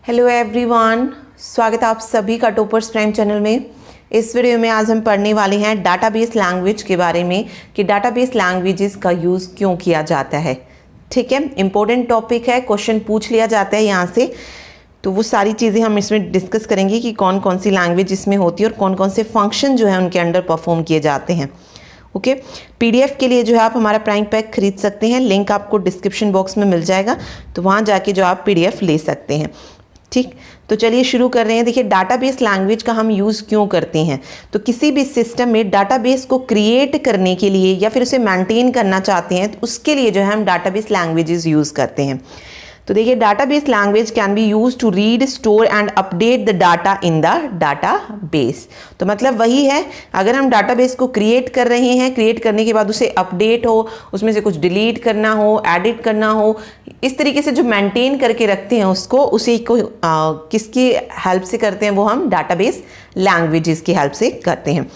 Hello everyone, स्वागत है आप सभी का टॉपर्स प्राइम चैनल में। इस वीडियो में आज हम पढ़ने वाले हैं डाटाबेस लैंग्वेज के बारे में कि डाटाबेस लैंग्वेजेस का यूज़ क्यों किया जाता है। ठीक है, इंपॉर्टेंट टॉपिक है, क्वेश्चन पूछ लिया जाता है यहाँ से, तो वो सारी चीज़ें हम इसमें डिस्कस करेंगे कि कौन कौन सी लैंग्वेज इसमें होती है और कौन कौन से फंक्शन जो है उनके अंडर परफॉर्म किए जाते हैं। ओके, पीडीएफ के लिए जो है आप हमारा प्राइम पैक खरीद सकते हैं, लिंक आपको डिस्क्रिप्शन बॉक्स में मिल जाएगा, तो वहाँ जाके जो आप पीडीएफ ले सकते हैं। ठीक, तो चलिए शुरू कर रहे हैं। देखिए, डाटाबेस लैंग्वेज का हम यूज़ क्यों करते हैं, तो किसी भी सिस्टम में डाटाबेस को क्रिएट करने के लिए या फिर उसे मेंटेन करना चाहते हैं तो उसके लिए जो है हम डाटाबेस लैंग्वेजेस यूज़ करते हैं। तो देखिए, database language can be use to read, store and update the data in the database. तो मतलब वही है, अगर हम डाटाबेस को क्रिएट कर रहे हैं, क्रिएट करने के बाद उसे अपडेट हो, उसमें से कुछ डिलीट करना हो, एडिट करना हो, इस तरीके से जो मेंटेन करके रखते हैं उसको, उसी को किसकी हेल्प से करते हैं, वो हम डाटाबेस लैंग्वेजेस की हेल्प से करते हैं।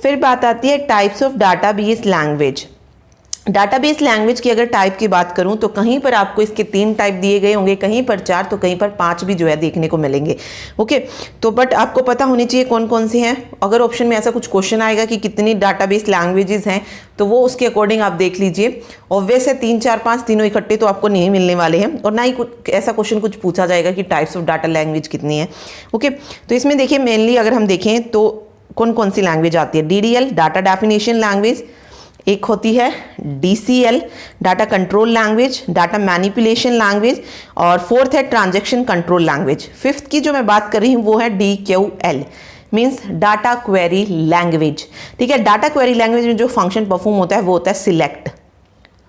फिर बात आती है types of database language. Database language की अगर टाइप की बात करूं तो कहीं पर आपको इसके 3 टाइप दिए गए होंगे, कहीं पर 4 तो कहीं पर 5 भी जो है देखने को मिलेंगे। ओके, तो बट आपको पता होनी चाहिए कौन कौन से हैं। अगर ऑप्शन में ऐसा कुछ क्वेश्चन आएगा कि कितनी डाटाबेस लैंग्वेजेस हैं तो वो उसके अकॉर्डिंग आप देख लीजिए। ऑब्वियस है 3, 4, 5 तीनों इकट्ठे तो आपको नहीं मिलने वाले हैं, और ना ही कुछ ऐसा क्वेश्चन कुछ पूछा जाएगा कि टाइप्स ऑफ डाटा लैंग्वेज कितनी है। ओके, तो इसमें देखिए मेनली अगर हम देखें तो कौन कौन सी लैंग्वेज आती है। DDL डाटा डेफिनेशन लैंग्वेज, एक होती है DCL data control language, data manipulation language, और फोर्थ है ट्रांजैक्शन कंट्रोल लैंग्वेज। फिफ्थ की जो मैं बात कर रही हूँ वो है DQL means data query language. ठीक है, डाटा क्वेरी लैंग्वेज में जो फंक्शन परफॉर्म होता है वो होता है सिलेक्ट।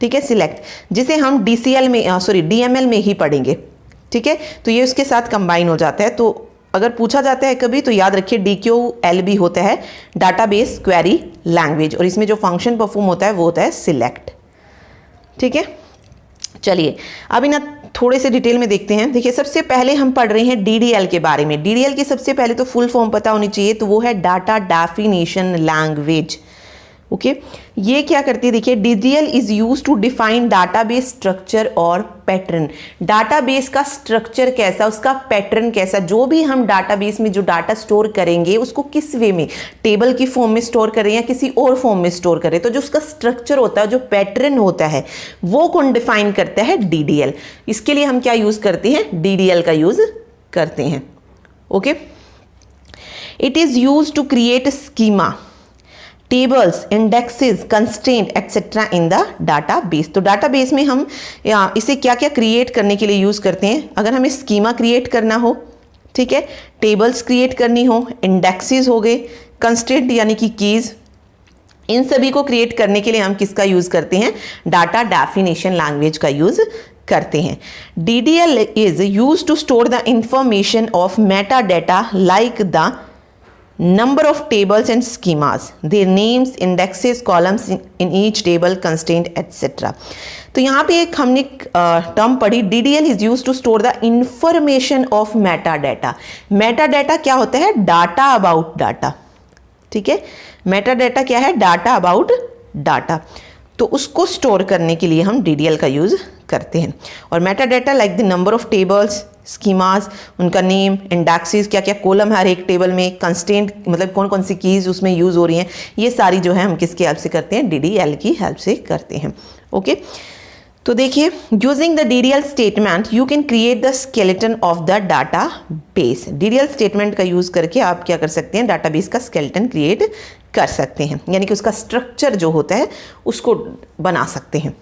ठीक है, सिलेक्ट, जिसे हम DML में ही पढ़ेंगे। ठीक है, तो ये उसके साथ कंबाइन हो जाता है। तो अगर पूछा जाता है कभी तो याद रखिए DQL भी होता है डाटाबेस क्वेरी लैंग्वेज, और इसमें जो फंक्शन परफॉर्म होता है वो होता है सिलेक्ट। ठीक है, चलिए अभी ना थोड़े से डिटेल में देखते हैं। देखिए, सबसे पहले हम पढ़ रहे हैं DDL के बारे में। DDL की सबसे पहले तो फुल फॉर्म पता होनी चाहिए, तो वो है डाटा डेफिनेशन लैंग्वेज। ओके, ये क्या करती है, देखिए DDL is use to define database structure और पैटर्न। डाटाबेस का स्ट्रक्चर कैसा, उसका पैटर्न कैसा, जो भी हम डाटाबेस में जो डाटा स्टोर करेंगे उसको किस वे में, टेबल की फॉर्म में स्टोर करें या किसी और फॉर्म में स्टोर करें, तो जो उसका स्ट्रक्चर होता है, जो पैटर्न होता है, वो कौन डिफाइन करता है, DDL। इसके लिए हम क्या यूज करते हैं, DDL का यूज करते हैं। Okay, it is use to create schema, tables, indexes, constraint etcetera in the database. तो डाटाबेस में हम इसे क्या क्या क्रिएट करने के लिए यूज़ करते हैं। अगर हमें स्कीमा क्रिएट करना हो, ठीक है, टेबल्स क्रिएट करनी हो, इंडेक्सेस हो गए, कंस्ट्रेंट यानी कि कीज, इन सभी को क्रिएट करने के लिए हम किसका यूज़ करते हैं, डाटा डेफिनेशन लैंग्वेज का यूज़ करते हैं। DDL is use to store the information of meta data like the number of tables and schemas, their names, indexes, columns in each table, constraint, etc. तो यहाँ पे एक हमने टर्म पढ़ी, DDL is used to store the information of metadata. metadata क्या होता है, data about data. ठीक है, metadata क्या है, डाटा अबाउट डाटा, तो उसको स्टोर करने के लिए हम DDL का यूज़ करते हैं। और metadata like the number of tables, schemas, उनका नेम, इंडेक्सेस, क्या क्या कॉलम है हर एक टेबल में, कंस्टेंट मतलब कौन कौन सी कीज उसमें यूज़ हो रही हैं, ये सारी जो है हम किसकी हेल्प से करते हैं, DDL की हेल्प से करते हैं। ओके, तो देखिए, using the DDL statement you can create the skeleton of the data base. DDL statement का यूज़ करके आप क्या कर सकते हैं, डाटाबेस का स्केलेटन क्रिएट कर सकते हैं, यानी कि उसका स्ट्रक्चर जो होता है उसको बना सकते हैं।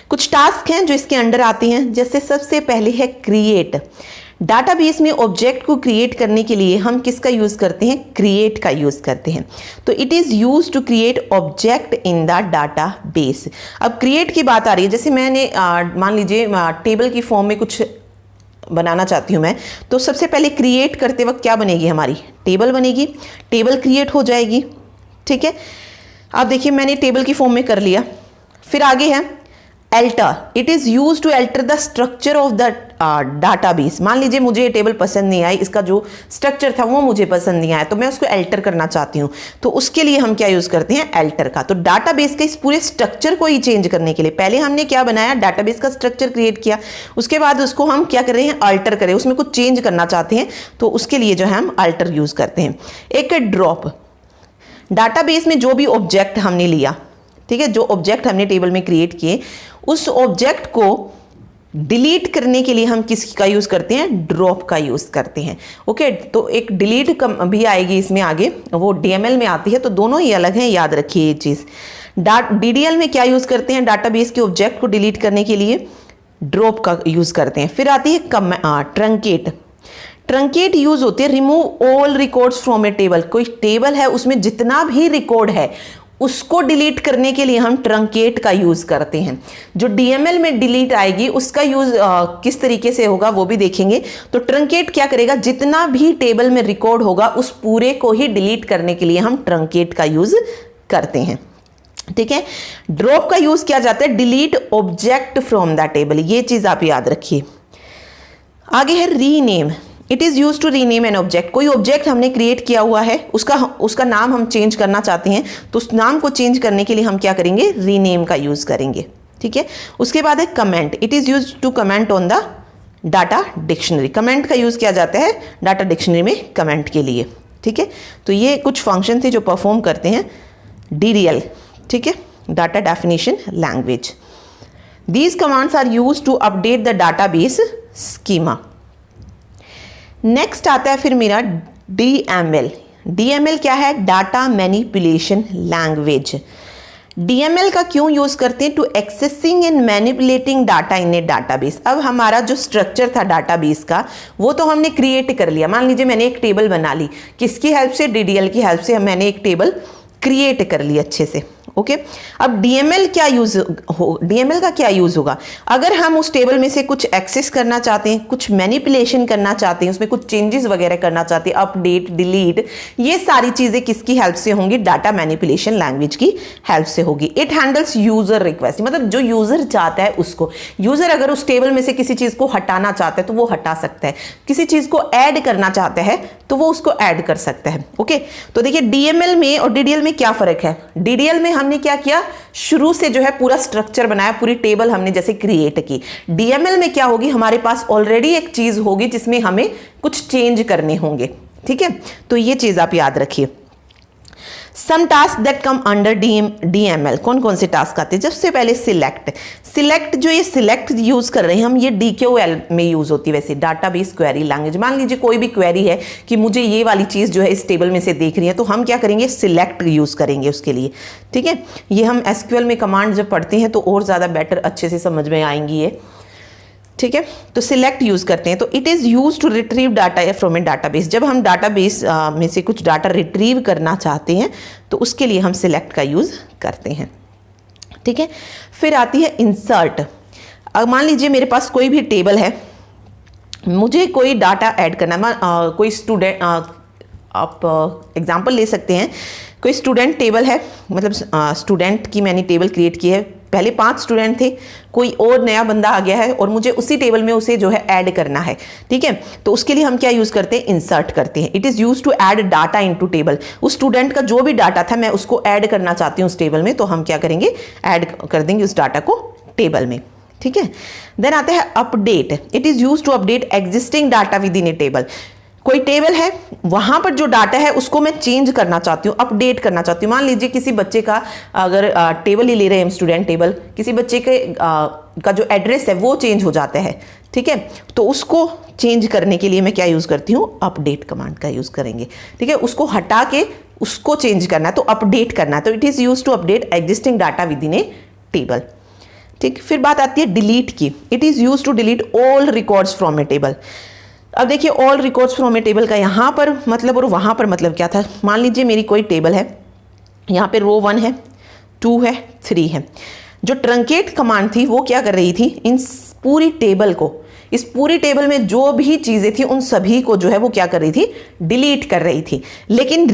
कुछ टास्क हैं जो इसके अंडर आते हैं, जैसे सबसे पहले है क्रिएट। डाटाबेस में ऑब्जेक्ट को क्रिएट करने के लिए हम किसका यूज़ करते हैं, क्रिएट का यूज़ करते हैं। तो it is use to create object in the database. अब क्रिएट की बात आ रही है, जैसे मैंने मान लीजिए टेबल की फॉर्म में कुछ बनाना चाहती हूँ मैं, तो सबसे पहले क्रिएट करते वक्त क्या बनेगी, हमारी टेबल बनेगी, टेबल क्रिएट हो जाएगी। ठीक है, अब देखिए मैंने टेबल की फॉर्म में कर लिया, फिर आगे है alter, it is use to alter the structure of the database. मान लीजिए मुझे ये टेबल पसंद नहीं आई, इसका जो स्ट्रक्चर था वो मुझे पसंद नहीं आया, तो मैं उसको अल्टर करना चाहती हूँ, तो उसके लिए हम क्या यूज करते हैं, अल्टर का। तो डाटाबेस के इस पूरे स्ट्रक्चर को ही चेंज करने के लिए पहले हमने क्या बनाया, डाटाबेस का स्ट्रक्चर क्रिएट किया, उसके बाद उसको हम क्या कर रहे हैं, अल्टर करें, उसमें कुछ चेंज करना चाहते हैं, तो उसके लिए जो है हम अल्टर यूज करते हैं। एक ड्रॉप, डाटाबेस में जो भी ऑब्जेक्ट हमने लिया, ठीक है, जो ऑब्जेक्ट हमने टेबल में क्रिएट किए, उस ऑब्जेक्ट को डिलीट करने के लिए हम किसका यूज करते हैं, ड्रॉप का यूज करते हैं। ओके, तो एक डिलीट भी आएगी इसमें आगे, वो डीएमएल में आती है, तो दोनों ही अलग हैं, याद रखिए ये चीज। डीडीएल में क्या यूज करते हैं, डाटाबेस के ऑब्जेक्ट को डिलीट करने के लिए ड्रॉप का यूज करते हैं। फिर आती है ट्रंकेट। ट्रंकेट यूज होती है remove all records from a table. कोई टेबल है उसमें जितना भी रिकॉर्ड है उसको डिलीट करने के लिए हम ट्रंकेट का यूज करते हैं। जो डीएमएल में डिलीट आएगी उसका यूज किस तरीके से होगा वो भी देखेंगे। तो ट्रंकेट क्या करेगा, जितना भी टेबल में रिकॉर्ड होगा उस पूरे को ही डिलीट करने के लिए हम ट्रंकेट का यूज करते हैं। ठीक है, ड्रॉप का यूज किया जाता है delete object from the table, ये चीज आप याद रखिए। आगे है rename, it is use to rename an object. कोई ऑब्जेक्ट हमने क्रिएट किया हुआ है, उसका नाम हम चेंज करना चाहते हैं, तो उस नाम को चेंज करने के लिए हम क्या करेंगे, रीनेम का यूज करेंगे। ठीक है, उसके बाद है comment, it is use to comment on the data dictionary. Comment का यूज किया जाता है डाटा डिक्शनरी में कमेंट के लिए। ठीक है, तो ये कुछ फंक्शन थे जो परफॉर्म करते हैं डीडीएल। ठीक है, data definition language. These commands are use to update the database schema. Next आता है फिर मेरा डीएमएल। डीएमएल क्या है, डाटा मैनिपुलेशन लैंग्वेज। डीएमएल का क्यों यूज करते हैं, to accessing and manipulating data in a database. अब हमारा जो स्ट्रक्चर था डाटाबेस का वो तो हमने क्रिएट कर लिया। मान लीजिए मैंने एक टेबल बना ली, किसकी हेल्प से, डीडीएल की हेल्प से मैंने एक टेबल क्रिएट कर ली अच्छे से। ओके, अब डीएमएल का क्या यूज होगा, अगर हम उस टेबल में से कुछ एक्सेस करना चाहते हैं, कुछ मैनिपुलेशन करना चाहते हैं, उसमें कुछ चेंजेस वगैरह करना चाहते हैं, अपडेट, डिलीट, ये सारी चीजें किसकी हेल्प से होंगी, डाटा मैनिपुलेशन लैंग्वेज की हेल्प से होगी। इट हैंडल्स यूजर रिक्वेस्ट, मतलब जो यूजर चाहता है उसको, यूजर अगर उस टेबल में से किसी चीज को हटाना चाहता है तो वो हटा सकता है, किसी चीज को ऐड करना चाहता है तो वो उसको ऐड कर सकता है। ओके, तो देखिए डीएमएल में और डीडीएल में क्या फर्क है। डीडीएल में हमने क्या किया, शुरू से जो है पूरा स्ट्रक्चर बनाया, पूरी टेबल हमने जैसे क्रिएट की। डीएमएल में क्या होगी, हमारे पास ऑलरेडी एक चीज होगी जिसमें हमें कुछ चेंज करने होंगे। ठीक है, तो ये चीज आप याद रखिए। Some task that come under DML, कौन कौन से टास्क आते हैं, सबसे पहले सिलेक्ट जो ये सिलेक्ट यूज कर रहे हैं हम, ये डीक्यूएल में यूज होती है वैसे, डाटाबेस क्वेरी लैंग्वेज। मान लीजिए कोई भी क्वेरी है कि मुझे ये वाली चीज जो है इस टेबल में से देख रही है, तो हम क्या करेंगे, सिलेक्ट यूज करेंगे उसके लिए। ठीक है, ये हम एसक्यूएल में कमांड जब पढ़ते हैं तो और ज्यादा बेटर अच्छे से समझ में आएंगी ये। ठीक है, तो सिलेक्ट यूज करते हैं। तो it is use to retrieve data from a database, जब हम डाटाबेस में से कुछ डाटा रिट्रीव करना चाहते हैं तो उसके लिए हम सिलेक्ट का यूज करते हैं। ठीक है, फिर आती है इंसर्ट। अब मान लीजिए मेरे पास कोई भी टेबल है, मुझे कोई डाटा ऐड करना, कोई स्टूडेंट, आप एग्जांपल ले सकते हैं, कोई स्टूडेंट टेबल है, मतलब स्टूडेंट की मैंने टेबल क्रिएट की है, पहले 5 स्टूडेंट थे, कोई और नया बंदा आ गया है और मुझे उसी टेबल में उसे जो है ऐड करना है। ठीक है, तो उसके लिए हम क्या यूज करते हैं, इंसर्ट करते हैं। It is use to add data into table. उस स्टूडेंट का जो भी डाटा था मैं उसको ऐड करना चाहती हूँ उस टेबल में, तो हम क्या करेंगे, ऐड कर देंगे उस डाटा को टेबल में। ठीक है, देन आता है update. It is use to update existing data with in a table. कोई टेबल है, वहां पर जो डाटा है उसको मैं चेंज करना चाहती हूँ, अपडेट करना चाहती हूँ। मान लीजिए किसी बच्चे का, अगर टेबल ही ले रहे हैं हम, स्टूडेंट टेबल, किसी बच्चे के का जो एड्रेस है वो चेंज हो जाता है। ठीक है, तो उसको चेंज करने के लिए मैं क्या यूज करती हूँ, अपडेट कमांड का यूज करेंगे। ठीक है, उसको हटा के उसको चेंज करना है तो अपडेट करना है, तो it is use to update existing data with in a table. ठीक, फिर बात आती है डिलीट की। It is use to delete all records from a table. अब देखिए all records from a table का यहाँ पर मतलब और वहाँ पर मतलब क्या था। मान लीजिए मेरी कोई टेबल है, यहाँ पे रो 1 है, 2 है, 3 है। जो ट्रंकेट कमांड थी वो क्या कर रही थी, इन पूरी टेबल को, इस पूरी टेबल में जो भी चीज़ें थी उन सभी को जो है वो क्या कर रही थी, डिलीट कर रही थी। लेकिन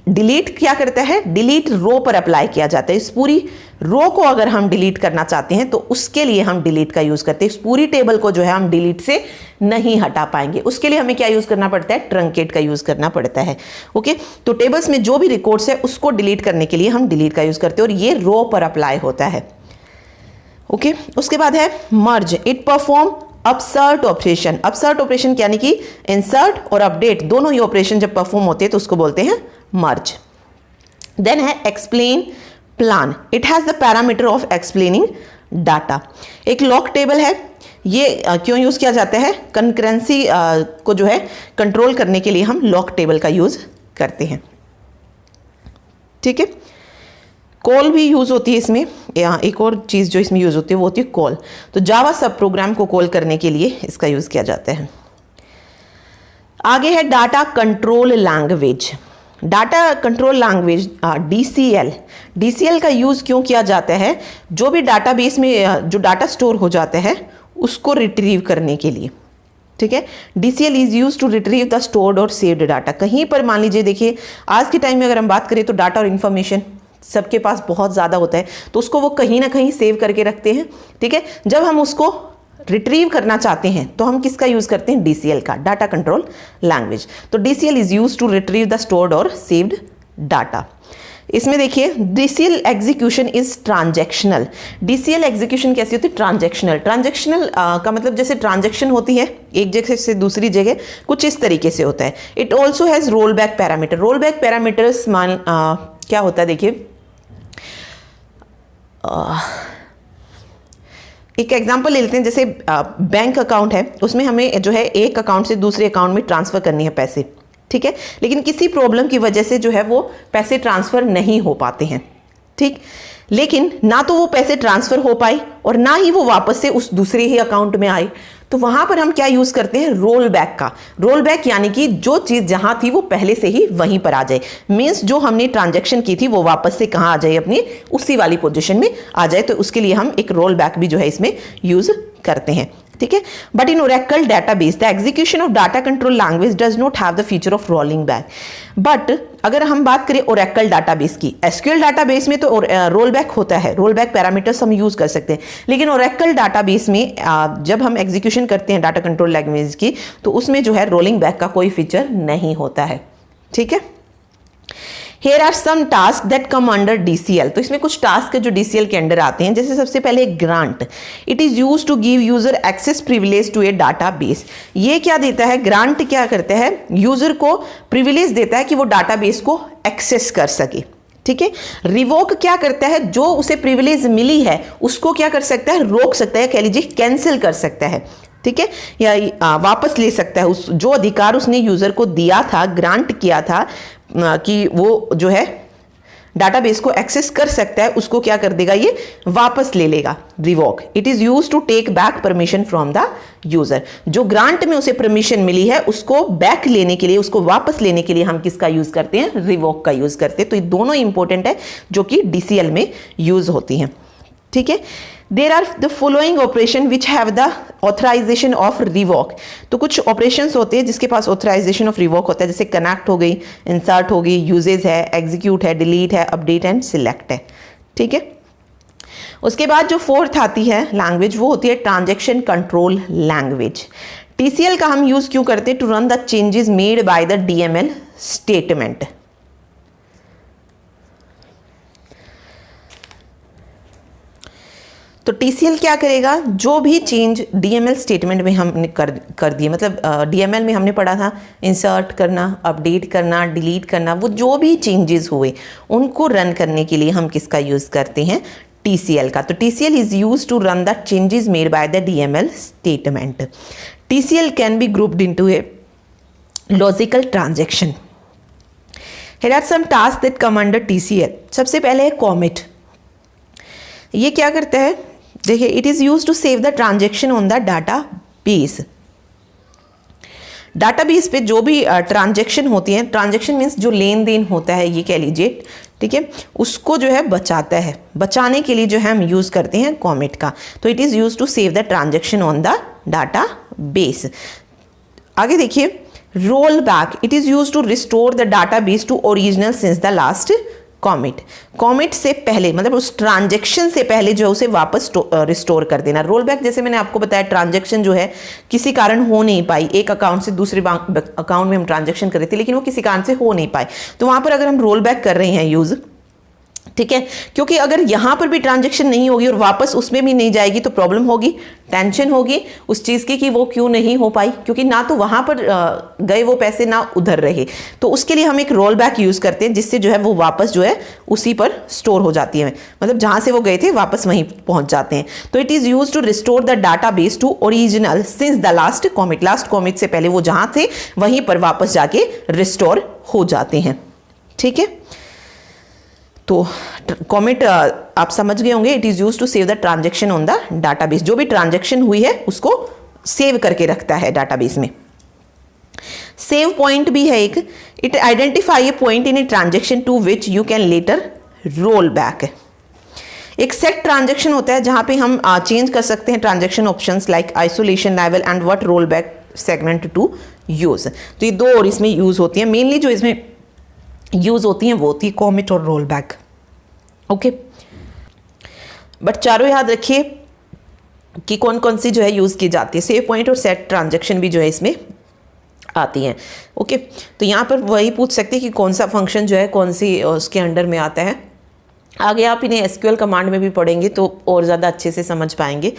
डिलीट क्या करता है, डिलीट रो पर अप्लाई किया जाता है। इस पूरी रो को अगर हम डिलीट करना चाहते हैं तो उसके लिए हम डिलीट का यूज करते हैं। इस पूरी टेबल को जो है हम डिलीट से नहीं हटा पाएंगे, उसके लिए हमें क्या यूज करना पड़ता है, ट्रंकेट का यूज करना पड़ता है। ओके, तो टेबल्स में जो भी रिकॉर्ड्स है उसको डिलीट करने के लिए हम डिलीट का यूज करते हैं और ये रो पर अप्लाई होता है। ओके, उसके बाद है merge. It perform upsert operation. Upsert operation यानी कि इंसर्ट और अपडेट दोनों ही ऑपरेशन जब परफॉर्म होते हैं तो उसको बोलते हैं मर्ज। देन है explain plan. It has the parameter of explaining data. एक लॉक टेबल है, ये क्यों यूज किया जाता है, कंकरेंसी को जो है कंट्रोल करने के लिए हम लॉक टेबल का यूज करते हैं। ठीक है, कॉल भी यूज होती है इसमें। एक और चीज जो इसमें यूज होती है वो होती है कॉल। तो जावा सब प्रोग्राम को कॉल करने के लिए इसका यूज किया जाता है। आगे है data control language. Data control language DCL। DCL का यूज क्यों किया जाता है, जो भी डाटाबेस में जो डाटा स्टोर हो जाता है उसको रिट्रीव करने के लिए। ठीक है, DCL is use to retrieve the stored और सेव्ड डाटा। कहीं पर मान लीजिए, देखिए आज के टाइम में अगर हम बात करें तो डाटा और इन्फॉर्मेशन सबके पास बहुत ज़्यादा होता है, तो उसको वो कहीं ना कहीं सेव करके रखते हैं। ठीक है, जब हम उसको रिट्रीव करना चाहते हैं तो हम किसका यूज करते हैं, DCL का, डाटा कंट्रोल लैंग्वेज। तो DCL is use to retrieve the stored और सेव्ड डाटा। इसमें देखिए DCL execution is transactional. DCL execution कैसी होती है, ट्रांजैक्शनल। ट्रांजैक्शनल का मतलब जैसे ट्रांजैक्शन होती है एक जगह से दूसरी जगह, कुछ इस तरीके से होता है। It also has roll back parameter. Roll back parameters क्या होता है, देखिए एक एग्जांपल ले लेते हैं। जैसे बैंक अकाउंट है, उसमें हमें जो है एक अकाउंट से दूसरे अकाउंट में ट्रांसफर करनी है पैसे। ठीक है, लेकिन किसी प्रॉब्लम की वजह से जो है वो पैसे ट्रांसफर नहीं हो पाते हैं। ठीक, लेकिन ना तो वो पैसे ट्रांसफर हो पाए और ना ही वो वापस से उस दूसरे ही अकाउंट में आए, तो वहां पर हम क्या यूज करते हैं, रोल बैक का। रोल बैक यानी कि जो चीज जहां थी वो पहले से ही वहीं पर आ जाए। मींस जो हमने ट्रांजैक्शन की थी वो वापस से कहां आ जाए, अपनी उसी वाली पोजीशन में आ जाए। तो उसके लिए हम एक रोल बैक भी जो है इसमें यूज करते हैं। ठीक है, but in Oracle database the execution of data control language does not have the feature of rolling back. But अगर हम बात करें ओरेकल डाटाबेस की, SQL डाटाबेस में तो रोल बैक होता है, रोल बैक पैरामीटर्स हम यूज कर सकते हैं। लेकिन ओरेकल डाटाबेस में जब हम एग्जीक्यूशन करते हैं डाटा कंट्रोल लैंग्वेज की, तो उसमें जो है रोलिंग बैक का कोई फीचर नहीं होता है। ठीक है, Here are some tasks that come under DCL। तो इसमें कुछ टास्क है जो DCL के अंडर आते हैं। जैसे सबसे पहले grant. It is use to give user access privilege to a database. ये क्या देता है, ग्रांट क्या करता है, यूजर को प्रिविलेज देता है कि वो डाटाबेस को एक्सेस कर सके। ठीक है, रिवोक क्या करता है, जो उसे प्रिविलेज मिली है उसको क्या कर सकता है, रोक सकता है, कह लीजिए कैंसिल कर सकता है। ठीक है, या वापस ले सकता है उस जो अधिकार उसने यूजर को दिया था, ग्रांट किया था कि वो जो है डाटाबेस को एक्सेस कर सकता है, उसको क्या कर देगा, ये वापस ले लेगा, revoke. It is use to take back permission from the user. जो ग्रांट में उसे परमिशन मिली है उसको बैक लेने के लिए, उसको वापस लेने के लिए हम किसका यूज करते हैं, रिवोक का यूज करते हैं। तो ये दोनों इंपॉर्टेंट है जो कि DCL में यूज होती हैं। ठीक है, there are the following operation which have the authorization of revoke. तो कुछ ऑपरेशंस होते हैं जिसके पास ऑथराइजेशन ऑफ रिवॉक होता है, जैसे कनेक्ट हो गई, इंसर्ट हो गई, यूजेज है, एग्जीक्यूट है, डिलीट है, अपडेट एंड सिलेक्ट है। ठीक है, उसके बाद जो फोर्थ आती है लैंग्वेज वो होती है ट्रांजैक्शन कंट्रोल लैंग्वेज। TCL का हम यूज क्यों करते हैं, to run the changes made by the DML statement. तो TCL क्या करेगा, जो भी चेंज DML स्टेटमेंट में हमने कर दिए, मतलब DML में हमने पढ़ा था इंसर्ट करना, अपडेट करना, डिलीट करना, वो जो भी चेंजेस हुए उनको रन करने के लिए हम किसका यूज करते हैं, TCL का। तो TCL is use to run the changes made by the DML statement. TCL can be grouped into a logical transaction. Here are some task that come under TCL। सबसे पहले है कॉमिट। ये क्या करता है, देखिए, it is use to save the transaction on the database. Database पे जो भी ट्रांजैक्शन होती है, ट्रांजैक्शन मीन्स जो लेन देन होता है, ये कह लीजिए। ठीक है, उसको जो है बचाता है, बचाने के लिए जो है हम यूज करते हैं कॉमिट का। तो it is use to save the transaction on the database. आगे देखिए, roll back, it is use to restore the database to original since the last commit से पहले, मतलब उस ट्रांजेक्शन से पहले जो है उसे वापस रिस्टोर कर देना। रोल बैक जैसे मैंने आपको बताया, ट्रांजेक्शन जो है किसी कारण हो नहीं पाई, एक अकाउंट से दूसरे अकाउंट में हम ट्रांजेक्शन कर रहे थे लेकिन वो किसी कारण से हो नहीं पाए, तो वहां पर अगर हम रोल बैक कर रहे हैं यूज, ठीक है, क्योंकि अगर यहां पर भी ट्रांजैक्शन नहीं होगी और वापस उसमें भी नहीं जाएगी तो प्रॉब्लम होगी, टेंशन होगी उस चीज़ की कि वो क्यों नहीं हो पाई, क्योंकि ना तो वहां पर गए वो पैसे ना उधर रहे। तो उसके लिए हम एक रोल बैक यूज़ करते हैं जिससे जो है वो वापस जो है उसी पर स्टोर हो जाती है, मतलब जहां से वो गए थे वापस वहीं पहुंच जाते हैं। तो it is use to restore the database to original since the last commit से पहले वो जहां थे वहीं पर वापस जाके रिस्टोर हो जाते हैं। ठीक है, तो कॉमिट आप समझ गए होंगे, it is use to save the transaction on the database, जो भी ट्रांजेक्शन हुई है उसको सेव करके रखता है डाटाबेस में। सेव पॉइंट भी है एक, it identify a point in a transaction to which you can later roll back. एक सेट ट्रांजेक्शन होता है जहां पे हम चेंज कर सकते हैं transaction options like isolation level and what roll back segment to use. तो ये दो और इसमें यूज होती है, मेनली जो इसमें यूज होती हैं वो होती है कॉमिट और रोल बैक। ओके, बट चारों याद रखिए कि कौन कौन सी जो है यूज की जाती है। सेव पॉइंट और सेट ट्रांजैक्शन भी जो है इसमें आती हैं। ओके, तो यहाँ पर वही पूछ सकते हैं कि कौन सा फंक्शन जो है कौन सी उसके अंडर में आता है। आगे आप इन्हें एसक्यूएल कमांड में भी पढ़ेंगे तो और ज़्यादा अच्छे से समझ पाएंगे,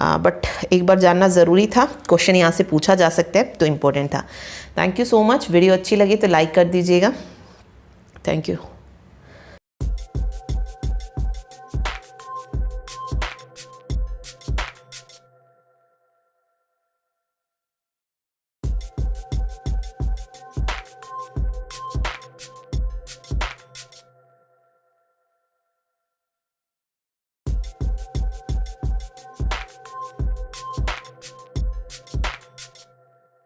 बट एक बार जानना ज़रूरी था, क्वेश्चन यहाँ से पूछा जा सकता है तो इम्पोर्टेंट था। Thank you so much. Video अच्छी लगी तो लाइक कर दीजिएगा। Thank you.